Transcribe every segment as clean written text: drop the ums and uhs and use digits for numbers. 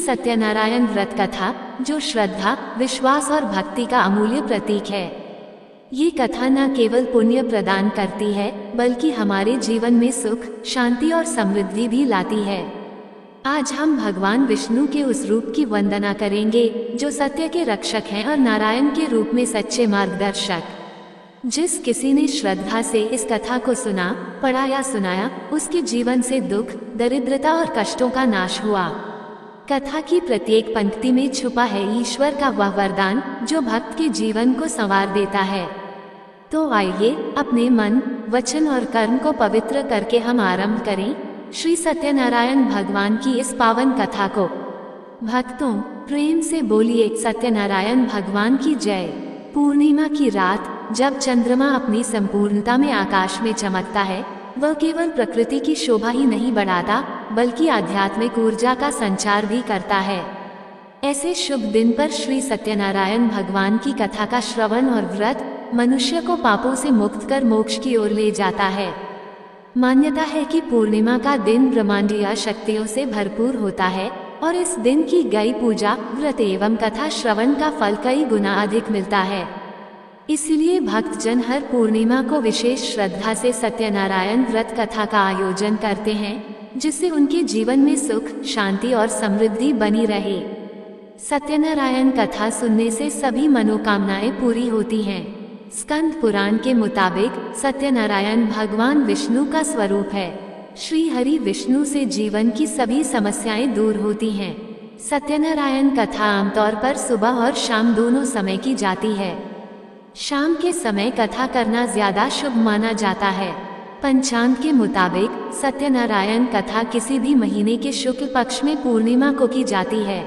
सत्यनारायण व्रत कथा, जो श्रद्धा, विश्वास और भक्ति का अमूल्य प्रतीक है। ये कथा न केवल पुण्य प्रदान करती है, बल्कि हमारे जीवन में सुख, शांति और समृद्धि भी लाती है। आज हम भगवान विष्णु के उस रूप की वंदना करेंगे जो सत्य के रक्षक हैं और नारायण के रूप में सच्चे मार्गदर्शक। जिस किसी ने श्रद्धा से इस कथा को सुना, पढ़ा या सुनाया, उसके जीवन से दुख, दरिद्रता और कष्टों का नाश हुआ। कथा की प्रत्येक पंक्ति में छुपा है ईश्वर का वह वरदान जो भक्त के जीवन को संवार देता है। तो आइए अपने मन, वचन और कर्म को पवित्र करके हम आरंभ करें श्री सत्यनारायण भगवान की इस पावन कथा को। भक्तों, प्रेम से बोलिए सत्यनारायण भगवान की जय। पूर्णिमा की रात, जब चंद्रमा अपनी संपूर्णता में आकाश में चमकता है, वह केवल प्रकृति की शोभा ही नहीं बढ़ाता, बल्कि आध्यात्मिक ऊर्जा का संचार भी करता है। ऐसे शुभ दिन पर श्री सत्यनारायण भगवान की कथा का श्रवण और व्रत मनुष्य को पापों से मुक्त कर मोक्ष की ओर ले जाता है। मान्यता है कि पूर्णिमा का दिन ब्रह्मांडीय शक्तियों से भरपूर होता है और इस दिन की गई पूजा, व्रत एवं कथा श्रवण का फल कई गुना अधिक मिलता है। इसलिए भक्तजन हर पूर्णिमा को विशेष श्रद्धा से सत्यनारायण व्रत कथा का आयोजन करते हैं, जिससे उनके जीवन में सुख, शांति और समृद्धि बनी रहे। सत्यनारायण कथा सुनने से सभी मनोकामनाएं पूरी होती हैं। स्कंद पुराण के मुताबिक सत्यनारायण भगवान विष्णु का स्वरूप है। श्री हरि विष्णु से जीवन की सभी समस्याएं दूर होती हैं। सत्यनारायण कथा आमतौर पर सुबह और शाम दोनों समय की जाती है। शाम के समय कथा करना ज्यादा शुभ माना जाता है। पंचांग के मुताबिक सत्यनारायण कथा किसी भी महीने के शुक्ल पक्ष में पूर्णिमा को की जाती है।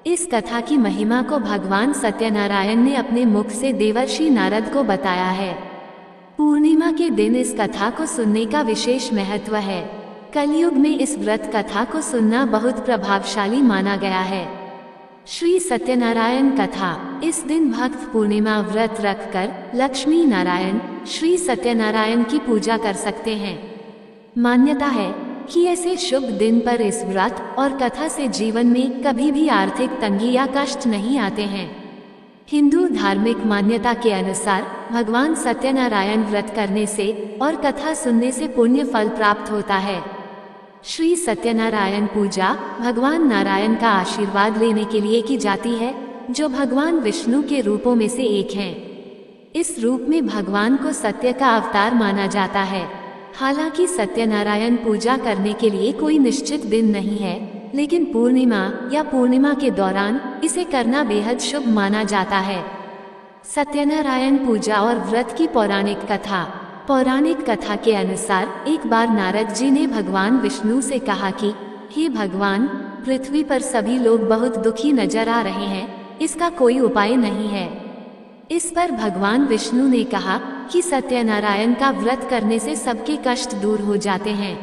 इस कथा की महिमा को भगवान सत्यनारायण ने अपने मुख से देवर्षि नारद को बताया है। पूर्णिमा के दिन इस कथा को सुनने का विशेष महत्व है। कलयुग में इस व्रत कथा को सुनना बहुत प्रभावशाली माना गया है। श्री सत्यनारायण कथा, इस दिन भक्त पूर्णिमा व्रत रखकर लक्ष्मी नारायण श्री सत्यनारायण की पूजा कर सकते हैं। मान्यता है कि ऐसे शुभ दिन पर इस व्रत और कथा से जीवन में कभी भी आर्थिक तंगी या कष्ट नहीं आते हैं। हिंदू धार्मिक मान्यता के अनुसार भगवान सत्यनारायण व्रत करने से और कथा सुनने से पुण्य फल प्राप्त होता है। श्री सत्यनारायण पूजा भगवान नारायण का आशीर्वाद लेने के लिए की जाती है, जो भगवान विष्णु के रूपों में से एक हैं। इस रूप में भगवान को सत्य का अवतार माना जाता है। हालांकि सत्यनारायण पूजा करने के लिए कोई निश्चित दिन नहीं है, लेकिन पूर्णिमा या पूर्णिमा के दौरान इसे करना बेहद शुभ माना जाता है। सत्यनारायण पूजा और व्रत की पौराणिक कथा। पौराणिक कथा के अनुसार एक बार नारद जी ने भगवान विष्णु से कहा कि हे भगवान, पृथ्वी पर सभी लोग बहुत दुखी नजर आ रहे हैं, इसका कोई उपाय नहीं है। इस पर भगवान विष्णु ने कहा कि सत्यनारायण का व्रत करने से सबके कष्ट दूर हो जाते हैं।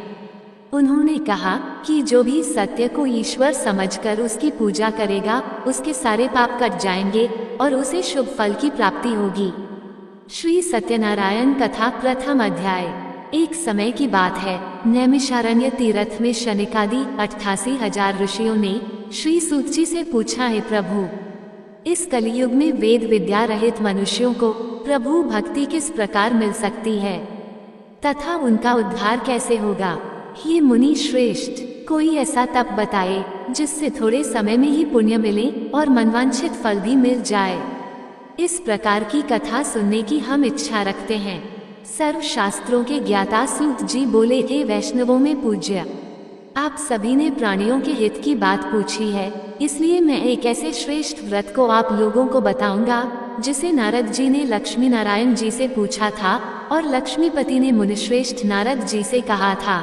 उन्होंने कहा कि जो भी सत्य को ईश्वर समझकर उसकी पूजा करेगा, उसके सारे पाप कट जाएंगे और उसे शुभ फल की प्राप्ति होगी। श्री सत्यनारायण कथा प्रथम अध्याय। एक समय की बात है, नैमिषारण्य तीर्थ में शनिकादि 88,000 ऋषियों ने श्री सूत जी से पूछा, है प्रभु, इस कलियुग में वेद विद्या रहित मनुष्यों को प्रभु भक्ति किस प्रकार मिल सकती है तथा उनका उद्धार कैसे होगा? ये मुनि श्रेष्ठ, कोई ऐसा तप बताए जिससे थोड़े समय में ही पुण्य मिले और मनवांछित फल भी मिल जाए। इस प्रकार की कथा सुनने की हम इच्छा रखते हैं। सर्व शास्त्रों के ज्ञाता सूत जी बोले, थे वैष्णवों में पूज्य, आप सभी ने प्राणियों के हित की बात पूछी है, इसलिए मैं एक ऐसे श्रेष्ठ व्रत को आप लोगों को बताऊंगा जिसे नारद जी ने लक्ष्मी नारायण जी से पूछा था और लक्ष्मीपति ने मुनिश्रेष्ठ नारद जी से कहा था।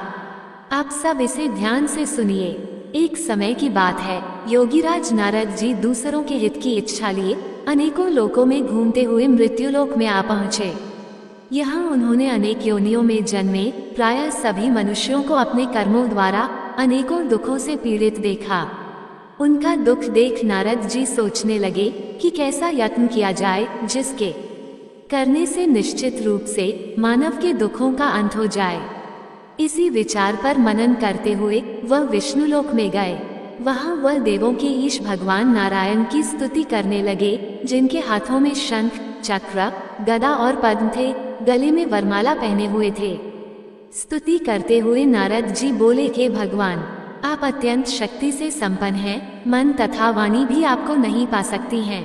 आप सब इसे ध्यान से सुनिए। एक समय की बात है, योगीराज नारद जी दूसरों के हित की इच्छा लिए अनेकों लोकों में घूमते हुए मृत्युलोक में आ पहुँचे। यहाँ उन्होंने अनेक योनियों में जन्मे प्रायः सभी मनुष्यों को अपने कर्मों द्वारा अनेकों दुखों से पीड़ित देखा। उनका दुख देख नारद जी सोचने लगे कि कैसा यत्न किया जाए जिसके करने से निश्चित रूप से मानव के दुखों का अंत हो जाए। इसी विचार पर मनन करते हुए वह विष्णुलोक में गए। वहाँ वह देवों के ईश भगवान नारायण की स्तुति करने लगे, जिनके हाथों में शंख, चक्र, गदा और पद्म थे, गले में वरमाला पहने हुए थे। स्तुति करते हुए नारद जी बोले कि भगवान, आप अत्यंत शक्ति से संपन्न हैं, मन तथा वाणी भी आपको नहीं पा सकती हैं।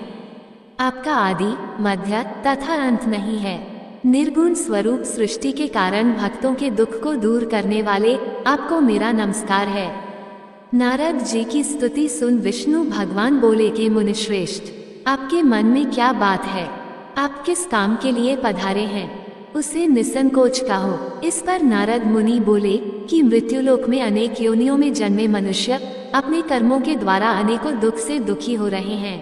आपका आदि, मध्य तथा अंत नहीं है। निर्गुण स्वरूप सृष्टि के कारण भक्तों के दुख को दूर करने वाले आपको मेरा नमस्कार है। नारद जी की स्तुति सुन विष्णु भगवान बोले कि मुनिश्रेष्ठ, आपके मन में क्या बात है? आप किस काम के लिए पधारे हैं? उसे निसंकोच कहो। इस पर नारद मुनि बोले कि मृत्युलोक में अनेक योनियों में जन्मे मनुष्य अपने कर्मों के द्वारा अनेकों दुख से दुखी हो रहे हैं।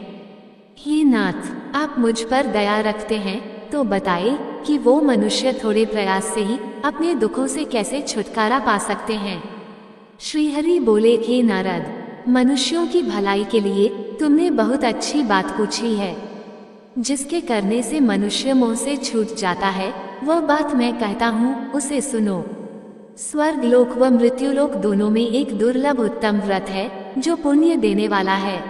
हे नाथ, आप मुझ पर दया रखते हैं तो बताए कि वो मनुष्य थोड़े प्रयास से ही अपने दुखों से कैसे छुटकारा पा सकते हैं। श्रीहरि बोले, हे नारद, मनुष्यों की भलाई के लिए तुमने बहुत अच्छी बात पूछी है। जिसके करने से मनुष्य मोह से छूट जाता है, वह बात मैं कहता हूँ, उसे सुनो। स्वर्ग लोक व मृत्युलोक दोनों में एक दुर्लभ उत्तम व्रत है जो पुण्य देने वाला है।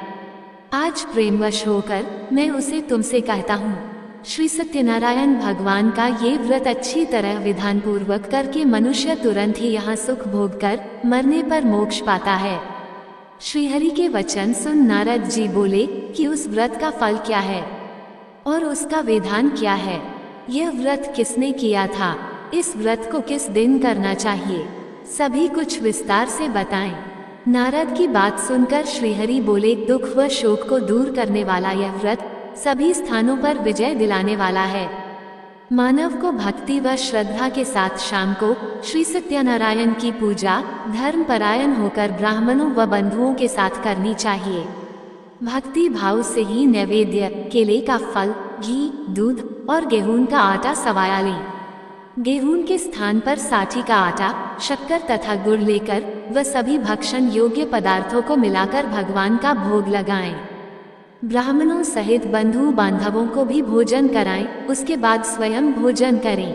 आज प्रेमवश होकर मैं उसे तुमसे कहता हूँ। श्री सत्यनारायण भगवान का ये व्रत अच्छी तरह विधान पूर्वक करके मनुष्य तुरंत ही यहाँ सुख भोग कर मरने पर मोक्ष पाता है। श्रीहरि के वचन सुन नारद जी बोले कि उस व्रत का फल क्या है और उसका विधान क्या है? यह व्रत किसने किया था? इस व्रत को किस दिन करना चाहिए? सभी कुछ विस्तार से बताएं। नारद की बात सुनकर श्रीहरि बोले, दुख व शोक को दूर करने वाला यह व्रत सभी स्थानों पर विजय दिलाने वाला है। मानव को भक्ति व श्रद्धा के साथ शाम को श्री सत्यनारायण की पूजा धर्म परायण होकर ब्राह्मणों व बंधुओं के साथ करनी चाहिए। भक्ति भाव से ही नैवेद्य, केले का फल, घी, दूध और गेहूं का आटा सवाया लें। गेहूं के स्थान पर साठी का आटा, शक्कर तथा गुड़ लेकर व सभी भक्षण योग्य पदार्थों को मिलाकर भगवान का भोग लगाएं। ब्राह्मणों सहित बंधु बांधवों को भी भोजन कराएं, उसके बाद स्वयं भोजन करें।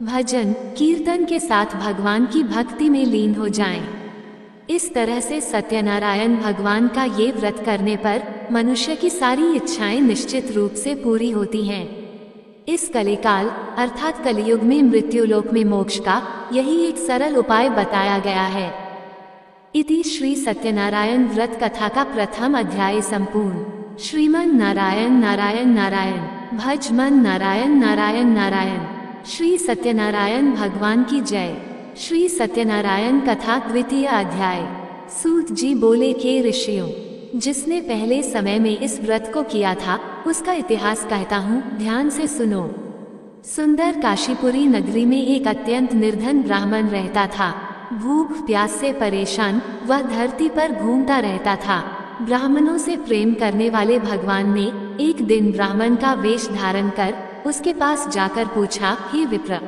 भजन कीर्तन के साथ भगवान की भक्ति में लीन हो जाएं। इस तरह से सत्यनारायण भगवान का ये व्रत करने पर मनुष्य की सारी इच्छाएं निश्चित रूप से पूरी होती हैं। इस कलिकाल अर्थात कलियुग में मृत्युलोक में मोक्ष का यही एक सरल उपाय बताया गया है। इति श्री सत्यनारायण व्रत कथा का प्रथम अध्याय संपूर्ण। श्रीमन नारायण नारायण नारायण, भज मन नारायण नारायण नारायण। श्री सत्यनारायण भगवान की जय। श्री सत्यनारायण कथा द्वितीय अध्याय। सूत जी बोले, के ऋषियों, जिसने पहले समय में इस व्रत को किया था उसका इतिहास कहता हूँ, ध्यान से सुनो। सुंदर काशीपुरी नगरी में एक अत्यंत निर्धन ब्राह्मण रहता था। भूख प्यास से परेशान वह धरती पर घूमता रहता था। ब्राह्मणों से प्रेम करने वाले भगवान ने एक दिन ब्राह्मण का वेश धारण कर उसके पास जाकर पूछा, हे विप्र,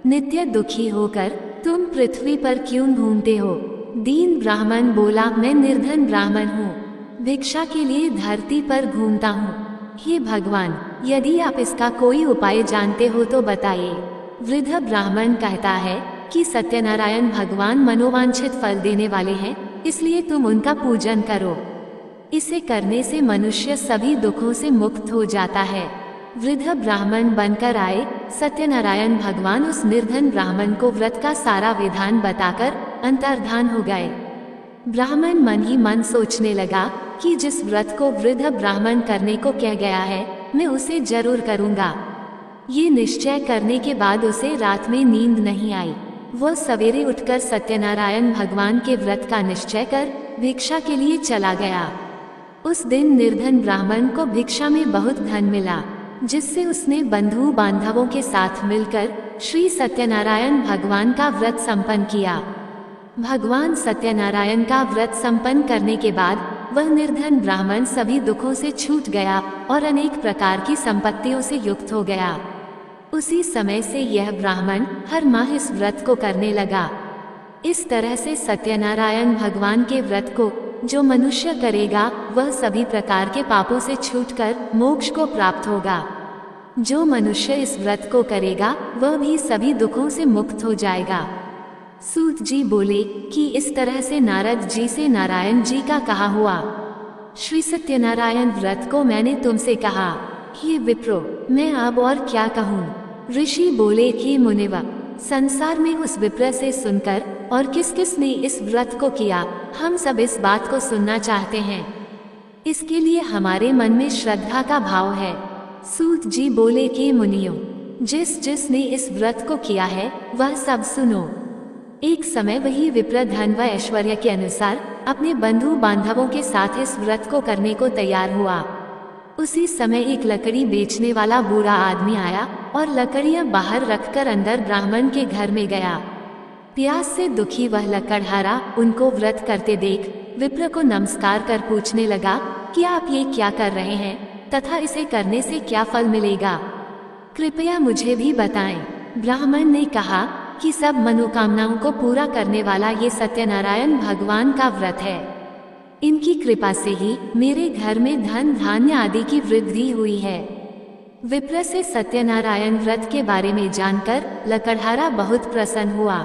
नित्य दुखी होकर तुम पृथ्वी पर क्यों घूमते हो? दीन ब्राह्मण बोला, मैं निर्धन ब्राह्मण हूँ, भिक्षा के लिए धरती पर घूमता हूँ। हे भगवान, यदि आप इसका कोई उपाय जानते हो तो बताइए। वृद्ध ब्राह्मण कहता है कि सत्यनारायण भगवान मनोवांछित फल देने वाले हैं, इसलिए तुम उनका पूजन करो। इसे करने से मनुष्य सभी दुखों से मुक्त हो जाता है। वृद्ध ब्राह्मण बनकर आए सत्यनारायण भगवान उस निर्धन ब्राह्मण को व्रत का सारा विधान बताकर अंतर्धान हो गए। ब्राह्मण मन ही मन सोचने लगा कि जिस व्रत को वृद्ध ब्राह्मण करने को कह गया है, मैं उसे जरूर करूँगा। ये निश्चय करने के बाद उसे रात में नींद नहीं आई। वह सवेरे उठकर सत्यनारायण भगवान के व्रत का निश्चय कर भिक्षा के लिए चला गया। उस दिन निर्धन ब्राह्मण को भिक्षा में बहुत धन मिला, जिससे उसने बंधु बांधवों के साथ मिलकर श्री सत्यनारायण भगवान का व्रत संपन्न किया। भगवान सत्यनारायण का व्रत संपन्न करने के बाद वह निर्धन ब्राह्मण सभी दुखों से छूट गया और अनेक प्रकार की संपत्तियों से युक्त हो गया। उसी समय से यह ब्राह्मण हर माह इस व्रत को करने लगा। इस तरह से सत्यनारायण भगवान के व्रत को जो मनुष्य करेगा वह सभी प्रकार के पापों से छूटकर मोक्ष को प्राप्त होगा। जो मनुष्य इस व्रत को करेगा वह भी सभी दुखों से मुक्त हो जाएगा। सूत जी बोले कि इस तरह से नारद जी से नारायण जी का कहा हुआ। श्री सत्यनारायण व्रत को मैंने तुमसे कहा, हे विप्रो, मैं अब और क्या कहूँ। ऋषि बोले, हे मुनिवा, संसार में उस विप्र से सुनकर और किस किस ने इस व्रत को किया, हम सब इस बात को सुनना चाहते हैं। इसके लिए हमारे मन में श्रद्धा का भाव है। सूत जी बोले, हे मुनियों, जिस जिसने इस व्रत को किया है वह सब सुनो। एक समय वही विप्र धन व ऐश्वर्य के अनुसार अपने बंधु बांधवों के साथ इस व्रत को करने को तैयार हुआ। उसी समय एक लकड़ी बेचने वाला बूढ़ा आदमी आया और लकड़ियां बाहर रखकर अंदर ब्राह्मण के घर में गया। प्यास से दुखी वह लकड़हारा उनको व्रत करते देख विप्र को नमस्कार कर पूछने लगा कि आप ये क्या कर रहे हैं तथा इसे करने से क्या फल मिलेगा, कृपया मुझे भी बताएं। ब्राह्मण ने कहा कि सब मनोकामनाओं को पूरा करने वाला ये सत्यनारायण भगवान का व्रत है। इनकी कृपा से ही मेरे घर में धन धान्य आदि की वृद्धि हुई है। विप्र से सत्यनारायण व्रत के बारे में जानकर लकड़हारा बहुत प्रसन्न हुआ।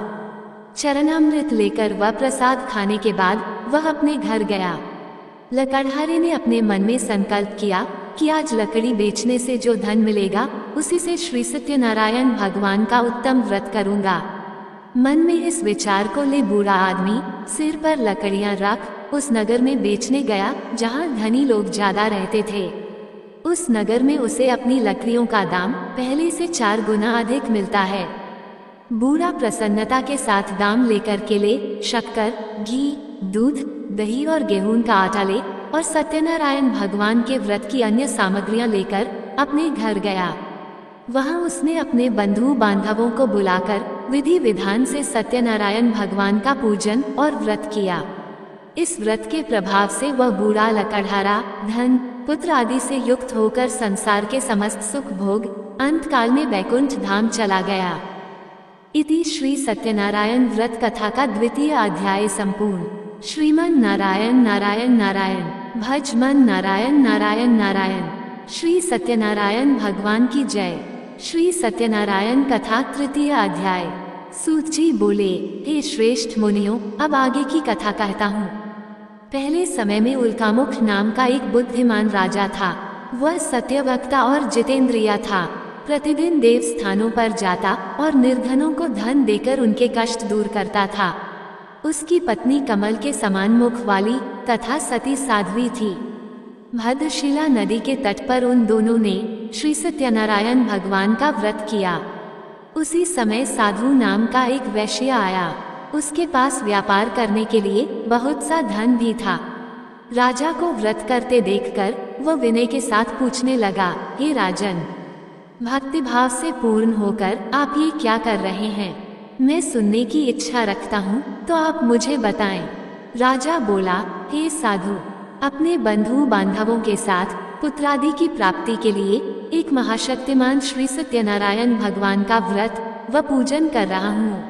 चरणामृत लेकर वह प्रसाद खाने के बाद वह अपने घर गया। लकड़हारे ने अपने मन में संकल्प किया कि आज लकड़ी बेचने से जो धन मिलेगा उसी से श्री सत्यनारायण भगवान का उत्तम व्रत करूंगा। मन में इस विचार को ले बूढ़ा आदमी सिर पर लकड़ियां रख उस नगर में बेचने गया जहां धनी लोग ज्यादा रहते थे। उस नगर में उसे अपनी लकड़ियों का दाम पहले से 4 गुना अधिक मिलता है। बूढ़ा प्रसन्नता के साथ दाम लेकर केले, शक्कर, घी, दूध, दही और गेहूं का आटा ले और सत्यनारायण भगवान के व्रत की अन्य सामग्रियां लेकर अपने घर गया। वहां उसने अपने बंधु बांधवों को बुलाकर विधि विधान से सत्यनारायण भगवान का पूजन और व्रत किया। इस व्रत के प्रभाव से वह बूढ़ा लकड़हारा धन, पुत्र आदि से युक्त होकर संसार के समस्त सुख भोग अंत काल में वैकुंठ धाम चला गया। इति श्री सत्यनारायण व्रत कथा का 2वां अध्याय संपूर्ण। श्रीमन नारायण नारायण नारायण, भज मन नारायण नारायण नारायण। श्री सत्यनारायण भगवान की जय। श्री सत्यनारायण कथा 3 अध्याय। सूत जी बोले, हे श्रेष्ठ मुनियों, अब आगे की कथा कहता हूँ। पहले समय में उल्कामुख नाम का एक बुद्धिमान राजा था। वह सत्यवक्ता और जितेंद्रिय था। प्रतिदिन देव स्थानों पर जाता और निर्धनों को धन देकर उनके कष्ट दूर करता था। उसकी पत्नी कमल के समान मुख वाली तथा सती साध्वी थी। भद्रशिला नदी के तट पर उन दोनों ने श्री सत्यनारायण भगवान का व्रत किया। उसी समय साधु नाम का एक वैश्य आया। उसके पास व्यापार करने के लिए बहुत सा धन भी था। राजा को व्रत करते देखकर वह विनय के साथ पूछने लगा, हे राजन, भक्ति भाव से पूर्ण होकर आप ये क्या कर रहे हैं? मैं सुनने की इच्छा रखता हूँ, तो आप मुझे बताएं। राजा बोला, हे साधु, अपने बंधु बांधवों के साथ पुत्रादि की प्राप्ति के लिए एक महाशक्तिमान श्री सत्यनारायण भगवान का व्रत व पूजन कर रहा हूँ।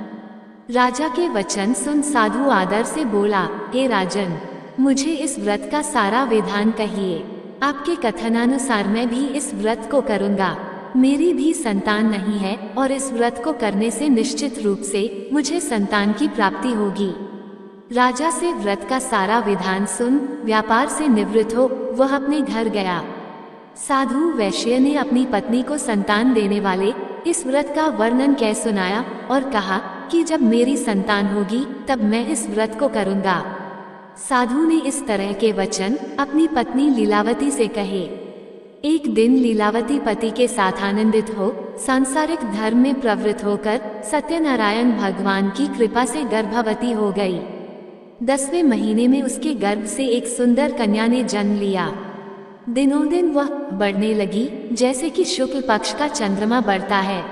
राजा के वचन सुन साधु आदर से बोला, हे राजन, मुझे इस व्रत का सारा विधान कहिए। आपके कथनानुसार मैं भी इस व्रत को करूँगा। मेरी भी संतान नहीं है और इस व्रत को करने से निश्चित रूप से मुझे संतान की प्राप्ति होगी। राजा से व्रत का सारा विधान सुन व्यापार से निवृत्त हो वह अपने घर गया। साधु वैश्य ने अपनी पत्नी को संतान देने वाले इस व्रत का वर्णन कह सुनाया और कहा कि जब मेरी संतान होगी तब मैं इस व्रत को करूँगा। साधु ने इस तरह के वचन अपनी पत्नी लीलावती से कहे। एक दिन लीलावती पति के साथ आनंदित हो सांसारिक धर्म में प्रवृत्त होकर सत्यनारायण भगवान की कृपा से गर्भवती हो गई। 10वें महीने में उसके गर्भ से एक सुंदर कन्या ने जन्म लिया। दिनों दिन वह बढ़ने लगी जैसे कि शुक्ल पक्ष का चंद्रमा बढ़ता है।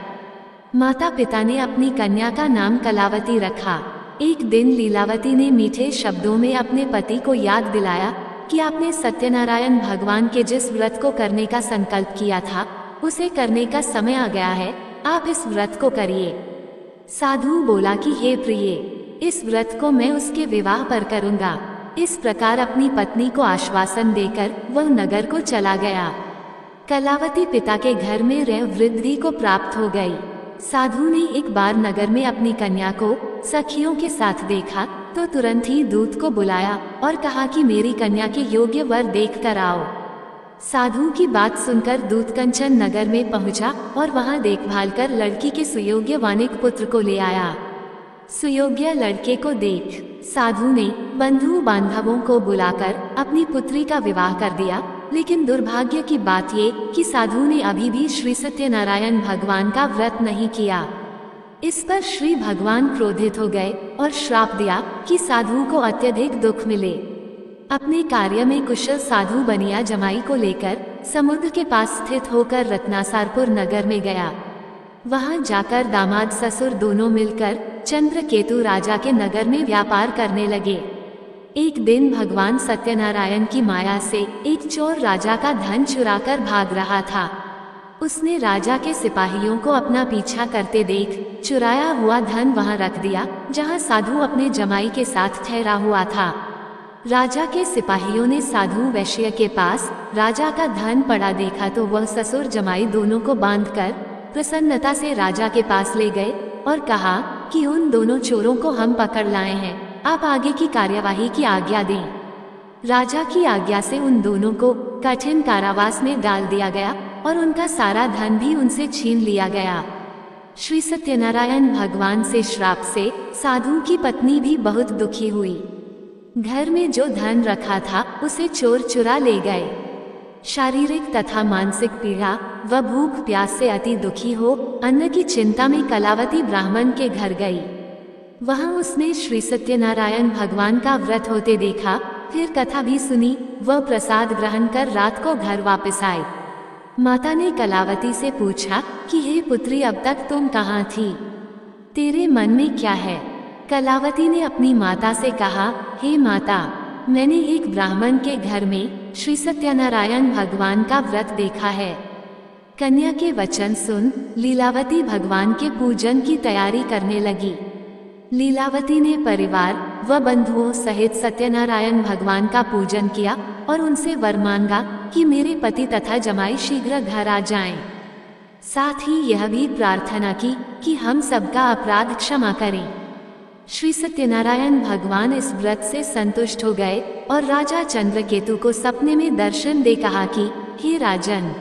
माता पिता ने अपनी कन्या का नाम कलावती रखा। एक दिन लीलावती ने मीठे शब्दों में अपने पति को याद दिलाया कि आपने सत्यनारायण भगवान के जिस व्रत को करने का संकल्प किया था उसे करने का समय आ गया है, आप इस व्रत को करिए। साधु बोला कि हे प्रिय, इस व्रत को मैं उसके विवाह पर करूँगा। इस प्रकार अपनी पत्नी को आश्वासन देकर वह नगर को चला गया। कलावती पिता के घर में रह वृद्धि को प्राप्त हो गई। साधु ने एक बार नगर में अपनी कन्या को सखियों के साथ देखा तो तुरंत ही दूत को बुलाया और कहा कि मेरी कन्या के योग्य वर देख कर आओ। साधु की बात सुनकर दूत कंचन नगर में पहुंचा और वहां देखभाल कर लड़की के सुयोग्य वानिक पुत्र को ले आया। सुयोग्य लड़के को देख साधु ने बंधु बांधवों को बुलाकर अपनी पुत्री का विवाह कर दिया, लेकिन दुर्भाग्य की बात ये कि साधु ने अभी भी श्री सत्यनारायण भगवान का व्रत नहीं किया। इस पर श्री भगवान क्रोधित हो गए और श्राप दिया कि साधु को अत्यधिक दुख मिले। अपने कार्य में कुशल साधु बनिया जमाई को लेकर समुद्र के पास स्थित होकर रत्नासारपुर नगर में गया। वहां जाकर दामाद ससुर दोनों मिलकर चंद्रकेतु राजा के नगर में व्यापार करने लगे। एक दिन भगवान सत्यनारायण की माया से एक चोर राजा का धन चुराकर भाग रहा था। उसने राजा के सिपाहियों को अपना पीछा करते देख चुराया हुआ धन वहां रख दिया जहां साधु अपने जमाई के साथ ठहरा हुआ था। राजा के सिपाहियों ने साधु वैश्य के पास राजा का धन पड़ा देखा तो वह ससुर जमाई दोनों को बांधकर प्रसन्नता से राजा के पास ले गए और कहा कि उन दोनों चोरों को हम पकड़ लाए हैं, आप आगे की कार्यवाही की आज्ञा दें। राजा की आज्ञा से उन दोनों को कठिन कारावास में डाल दिया गया और उनका सारा धन भी उनसे छीन लिया गया। श्री सत्यनारायण भगवान से श्राप से साधु की पत्नी भी बहुत दुखी हुई। घर में जो धन रखा था उसे चोर चुरा ले गए। शारीरिक तथा मानसिक पीड़ा व भूख प्यास से अति दुखी हो अन्न की चिंता में कलावती ब्राह्मण के घर गई। वहां उसने श्री सत्यनारायण भगवान का व्रत होते देखा, फिर कथा भी सुनी। वह प्रसाद ग्रहण कर रात को घर वापस आई। माता ने कलावती से पूछा कि हे पुत्री, अब तक तुम कहाँ थी? तेरे मन में क्या है? कलावती ने अपनी माता से कहा, हे माता, मैंने एक ब्राह्मण के घर में श्री सत्यनारायण भगवान का व्रत देखा है। कन्या के वचन सुन लीलावती भगवान के पूजन की तैयारी करने लगी। लीलावती ने परिवार व बंधुओं सहित सत्यनारायण भगवान का पूजन किया और उनसे वर मांगा कि मेरे पति तथा जमाई शीघ्र घर आ जाएं। साथ ही यह भी प्रार्थना की कि हम सबका अपराध क्षमा करें। श्री सत्यनारायण भगवान इस व्रत से संतुष्ट हो गए और राजा चंद्रकेतु को सपने में दर्शन दे कहा कि हे राजन,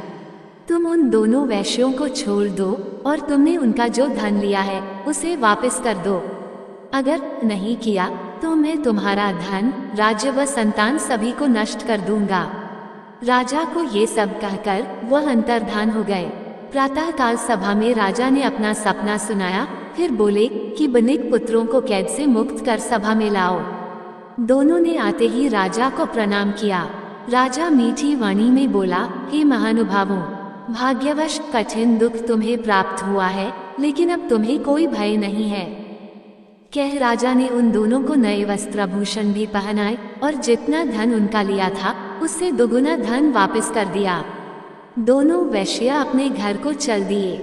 तुम उन दोनों वैश्यों को छोड़ दो और तुमने उनका जो धन लिया है उसे वापस कर दो। अगर नहीं किया तो मैं तुम्हारा धन, राज्य व संतान सभी को नष्ट कर दूंगा। राजा को ये सब कहकर वह अंतर्धान हो गए। प्रातःकाल सभा में राजा ने अपना सपना सुनाया, फिर बोले कि बनिक पुत्रों को कैद से मुक्त कर सभा में लाओ। दोनों ने आते ही राजा को प्रणाम किया। राजा मीठी वाणी में बोला, हे महानुभावों, भाग्यवश कठिन दुख तुम्हें प्राप्त हुआ है, लेकिन अब तुम्हें कोई भय नहीं है। कह राजा ने उन दोनों को नए वस्त्राभूषण भी पहनाए और जितना धन उनका लिया था उससे दोगुना धन वापस कर दिया। दोनों वैश्य अपने घर को चल दिए।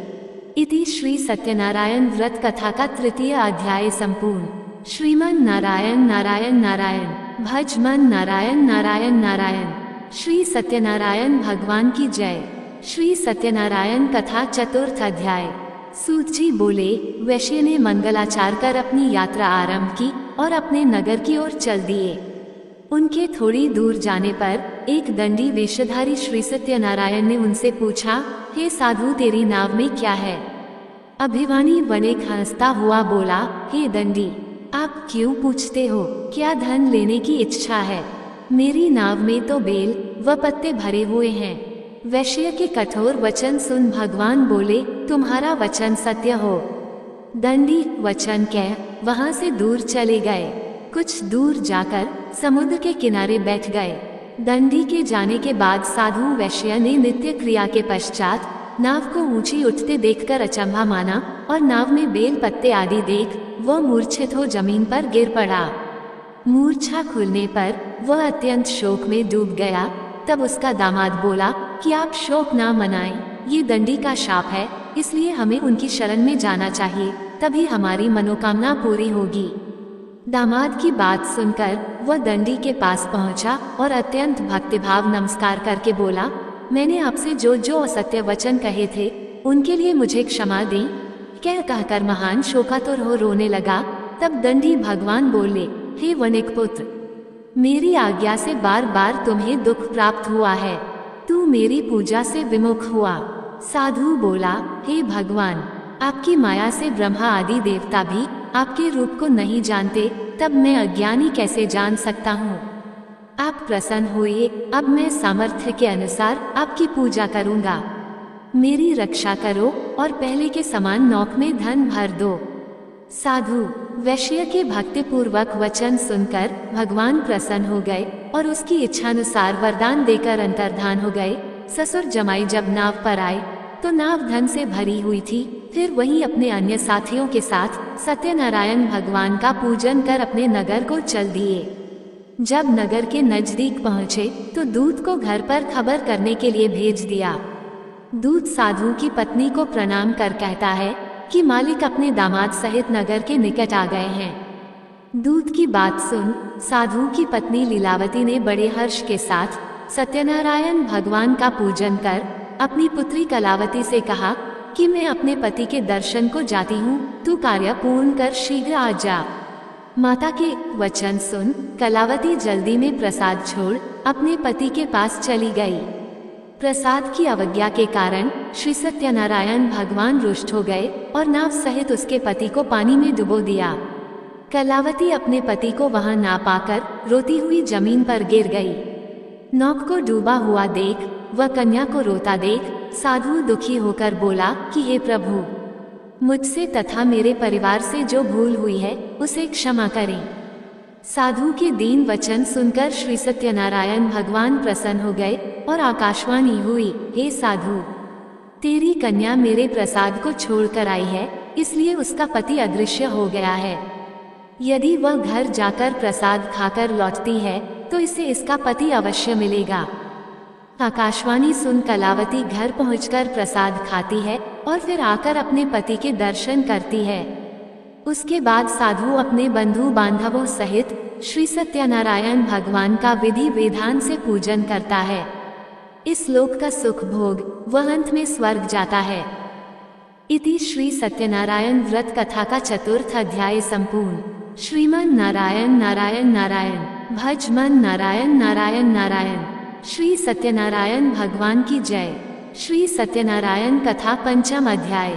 इति श्री सत्यनारायण व्रत कथा का तृतीय अध्याय संपूर्ण। श्रीमन नारायण नारायण नारायण, भज मन नारायण नारायण नारायण। श्री सत्यनारायण भगवान की जय। श्री सत्यनारायण कथा चतुर्थ अध्याय। सूत जी बोले, वैश्य ने मंगलाचार कर अपनी यात्रा आरंभ की और अपने नगर की ओर चल दिए। उनके थोड़ी दूर जाने पर एक दंडी वेशधारी श्री सत्यनारायण ने उनसे पूछा, हे साधु, तेरी नाव में क्या है? अभिमानी वणिक हंसता हुआ बोला, हे दंडी, आप क्यों पूछते हो? क्या धन लेने की इच्छा है? मेरी नाव में तो बेल व पत्ते भरे हुए हैं। वैश्य के कठोर वचन सुन भगवान बोले, तुम्हारा वचन सत्य हो। दंडी वचन कह वहां से दूर चले गए। कुछ दूर जाकर समुद्र के किनारे बैठ गए। दंडी के जाने के बाद साधु वैश्य ने नित्य क्रिया के पश्चात नाव को ऊंची उठते देखकर अचंभा माना और नाव में बेल पत्ते आदि देख वह मूर्छित हो जमीन पर गिर पड़ा। मूर्छा खुलने पर वह अत्यंत शोक में डूब गया। तब उसका दामाद बोला कि आप शोक ना मनाएं, ये दंडी का शाप है, इसलिए हमें उनकी शरण में जाना चाहिए, तभी हमारी मनोकामना पूरी होगी। दामाद की बात सुनकर वह दंडी के पास पहुंचा और अत्यंत भक्तिभाव नमस्कार करके बोला, मैंने आपसे जो जो असत्य वचन कहे थे उनके लिए मुझे क्षमा दें। कहकर महान शोकातुर हो रोने लगा। तब दंडी भगवान बोले, हे वणिक पुत्र, मेरी आज्ञा से बार बार तुम्हें दुख प्राप्त हुआ है, तू मेरी पूजा से विमुख हुआ। साधु बोला, हे भगवान, आपकी माया से ब्रह्मा आदि देवता भी आपके रूप को नहीं जानते, तब मैं अज्ञानी कैसे जान सकता हूँ। आप प्रसन्न होइए, अब मैं सामर्थ्य के अनुसार आपकी पूजा करूँगा। मेरी रक्षा करो और पहले के समान नौक में धन भर दो। साधु वैश्य के भक्तिपूर्वक वचन सुनकर भगवान प्रसन्न हो गए और उसकी इच्छानुसार वरदान देकर अंतर्धान हो गए। ससुर जमाई जब नाव पर आए तो नाव धन से भरी हुई थी। फिर वहीं अपने अन्य साथियों के साथ सत्यनारायण भगवान का पूजन कर अपने नगर को चल दिए। जब नगर के नजदीक पहुँचे तो दूत को घर पर खबर करने के लिए भेज दिया। दूत साधु की पत्नी को प्रणाम कर कहता है कि मालिक अपने दामाद सहित नगर के निकट आ गए हैं। दूत की बात सुन साधु की पत्नी लीलावती ने बड़े हर्ष के साथ सत्यनारायण भगवान का पूजन कर अपनी पुत्री कलावती से कहा कि मैं अपने पति के दर्शन को जाती हूँ, तू कार्य पूर्ण कर शीघ्र आ जा। माता के वचन सुन कलावती जल्दी में प्रसाद छोड़ अपने पति के पास चली गई। प्रसाद की अवज्ञा के कारण श्री सत्यनारायण भगवान रुष्ट हो गए और नाव सहित उसके पति को पानी में डुबो दिया। कलावती अपने पति को वहां ना पाकर रोती हुई जमीन पर गिर गई। नौक को डूबा हुआ देख वह कन्या को रोता देख साधु दुखी होकर बोला कि हे प्रभु, मुझसे तथा मेरे परिवार से जो भूल हुई है उसे क्षमा करें। साधु के दीन वचन सुनकर श्री सत्यनारायण भगवान प्रसन्न हो गए और आकाशवाणी हुई, हे साधु, तेरी कन्या मेरे प्रसाद को छोड़कर आई है, इसलिए उसका पति अदृश्य हो गया है। यदि वह घर जाकर प्रसाद खाकर लौटती है तो इसे इसका पति अवश्य मिलेगा। आकाशवाणी सुन कलावती घर पहुंचकर प्रसाद खाती है और फिर आकर अपने पति के दर्शन करती है। उसके बाद साधु अपने बंधु बांधवों सहित श्री सत्यनारायण भगवान का विधि विधान से पूजन करता है। इस लोक का सुख भोग वह अंत में स्वर्ग जाता है। इति श्री सत्यनारायण व्रत कथा का चतुर्थ अध्याय संपूर्ण। श्रीमन नारायण नारायण नारायण, भज मन नारायण नारायण नारायण। श्री सत्यनारायण भगवान की जय। श्री सत्यनारायण कथा पंचम अध्याय।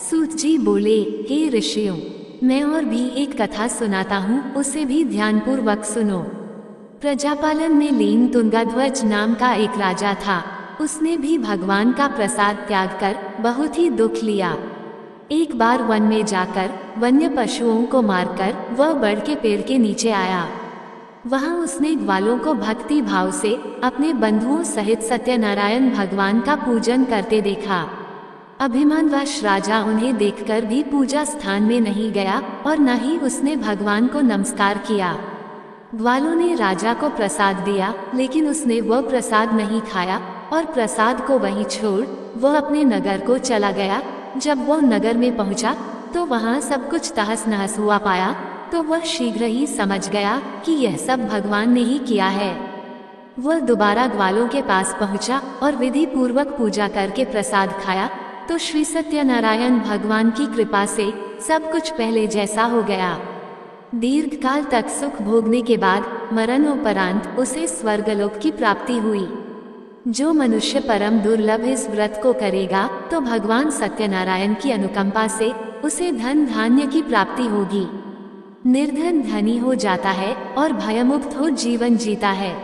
सूत जी बोले, हे ऋषियों, मैं और भी एक कथा सुनाता हूँ, उसे भी ध्यानपूर्वक सुनो। प्रजापालन में लीन तुंगाध्वज नाम का एक राजा था। उसने भी भगवान का प्रसाद त्याग कर बहुत ही दुख लिया। एक बार वन में जाकर वन्य पशुओं को मारकर वह बड़ के पेड़ के नीचे आया। वहां उसने ग्वालों को भक्ति भाव से अपने बंधुओं सहित सत्यनारायण भगवान का पूजन करते देखा। अभिमानवश राजा उन्हें देखकर भी पूजा स्थान में नहीं गया और न ही उसने भगवान को नमस्कार किया। ग्वालों ने राजा को प्रसाद दिया, लेकिन उसने वह प्रसाद नहीं खाया और प्रसाद को वहीं छोड़ वह अपने नगर को चला गया। जब वह नगर में पहुंचा तो वहां सब कुछ तहस नहस हुआ पाया, तो वह शीघ्र ही समझ गया कि यह सब भगवान ने ही किया है। वह दोबारा ग्वालों के पास पहुंचा और विधि पूर्वक पूजा करके प्रसाद खाया तो श्री सत्यनारायण भगवान की कृपा से सब कुछ पहले जैसा हो गया। दीर्घ काल तक सुख भोगने के बाद मरणोपरांत उसे स्वर्गलोक की प्राप्ति हुई। जो मनुष्य परम दुर्लभ इस व्रत को करेगा तो भगवान सत्यनारायण की अनुकंपा से उसे धन धान्य की प्राप्ति होगी। निर्धन धनी हो जाता है और भयमुक्त हो जीवन जीता है।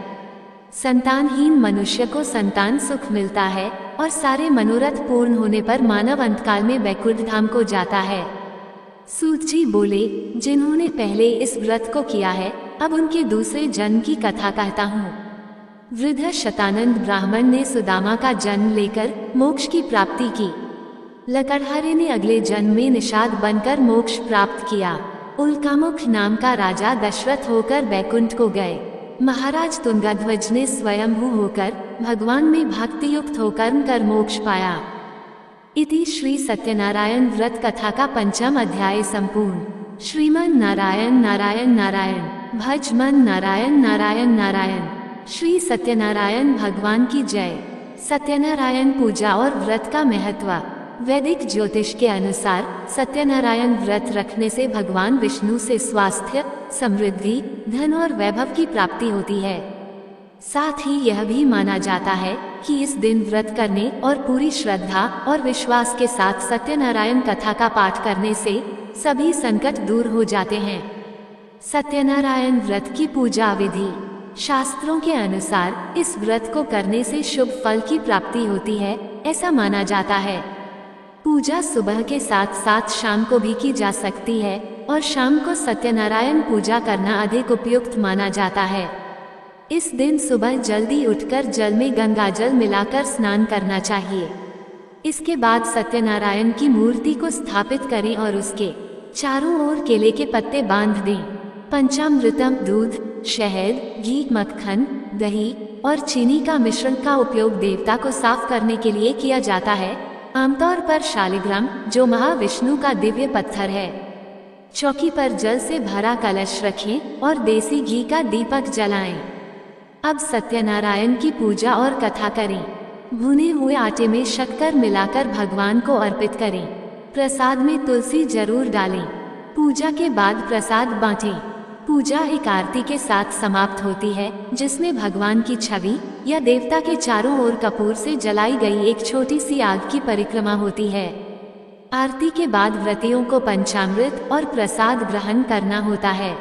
संतानहीन मनुष्य को संतान सुख मिलता है और सारे मनोरथ पूर्ण होने पर मानव अंतकाल में वैकुंठ धाम को जाता है। सूत जी बोले, जिन्होंने पहले इस व्रत को किया है अब उनके दूसरे जन्म की कथा कहता हूँ। वृद्ध शतानंद ब्राह्मण ने सुदामा का जन्म लेकर मोक्ष की प्राप्ति की। लकड़हारे ने अगले जन्म में निषाद बनकर मोक्ष प्राप्त किया। उल्कामुख नाम का राजा दशरथ होकर वैकुंठ को गए। महाराज तुंगाध्वज ने स्वयंभू होकर भगवान में भक्ति युक्त होकर कर मोक्ष पाया। इति श्री सत्यनारायण व्रत कथा का पंचम अध्याय संपूर्ण। श्रीमन नारायण नारायण नारायण, भज मन नारायण नारायण नारायण। श्री सत्यनारायण भगवान की जय। सत्यनारायण पूजा और व्रत का महत्व। वैदिक ज्योतिष के अनुसार सत्यनारायण व्रत रखने से भगवान विष्णु से स्वास्थ्य, समृद्धि, धन और वैभव की प्राप्ति होती है। साथ ही यह भी माना जाता है कि इस दिन व्रत करने और पूरी श्रद्धा और विश्वास के साथ सत्यनारायण कथा का पाठ करने से सभी संकट दूर हो जाते हैं। सत्यनारायण व्रत की पूजा विधि। शास्त्रों के अनुसार इस व्रत को करने से शुभ फल की प्राप्ति होती है, ऐसा माना जाता है। पूजा सुबह के साथ साथ शाम को भी की जा सकती है और शाम को सत्यनारायण पूजा करना अधिक उपयुक्त माना जाता है। इस दिन सुबह जल्दी उठकर जल में गंगाजल मिलाकर स्नान करना चाहिए। इसके बाद सत्यनारायण की मूर्ति को स्थापित करें और उसके चारों ओर केले के पत्ते बांध दें। पंचामृतम दूध, शहद, घी, मक्खन, दही और चीनी का मिश्रण का उपयोग देवता को साफ करने के लिए किया जाता है, आमतौर पर शालिग्राम, जो महाविष्णु का दिव्य पत्थर है। चौकी पर जल से भरा कलश रखें और देसी घी का दीपक जलाएं। अब सत्यनारायण की पूजा और कथा करें। भुने हुए आटे में शक्कर मिलाकर भगवान को अर्पित करें। प्रसाद में तुलसी जरूर डालें। पूजा के बाद प्रसाद बांटें। पूजा एक आरती के साथ समाप्त होती है, जिसमें भगवान की छवि या देवता के चारों ओर कपूर से जलाई गई एक छोटी सी आग की परिक्रमा होती है। आरती के बाद व्रतियों को पंचामृत और प्रसाद ग्रहण करना होता है।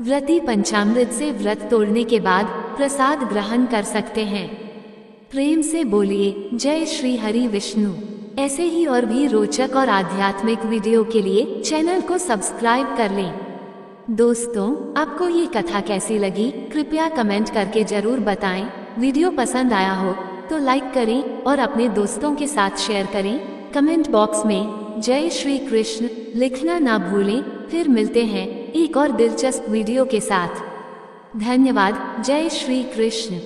व्रती पंचामृत से व्रत तोड़ने के बाद प्रसाद ग्रहण कर सकते हैं। प्रेम से बोलिए जय श्री हरि विष्णु। ऐसे ही और भी रोचक और आध्यात्मिक वीडियो के लिए चैनल को सब्सक्राइब कर लें। दोस्तों, आपको ये कथा कैसी लगी कृपया कमेंट करके जरूर बताएं। वीडियो पसंद आया हो तो लाइक करें और अपने दोस्तों के साथ शेयर करें। कमेंट बॉक्स में जय श्री कृष्ण लिखना ना भूलें। फिर मिलते हैं एक और दिलचस्प वीडियो के साथ। धन्यवाद। जय श्री कृष्ण।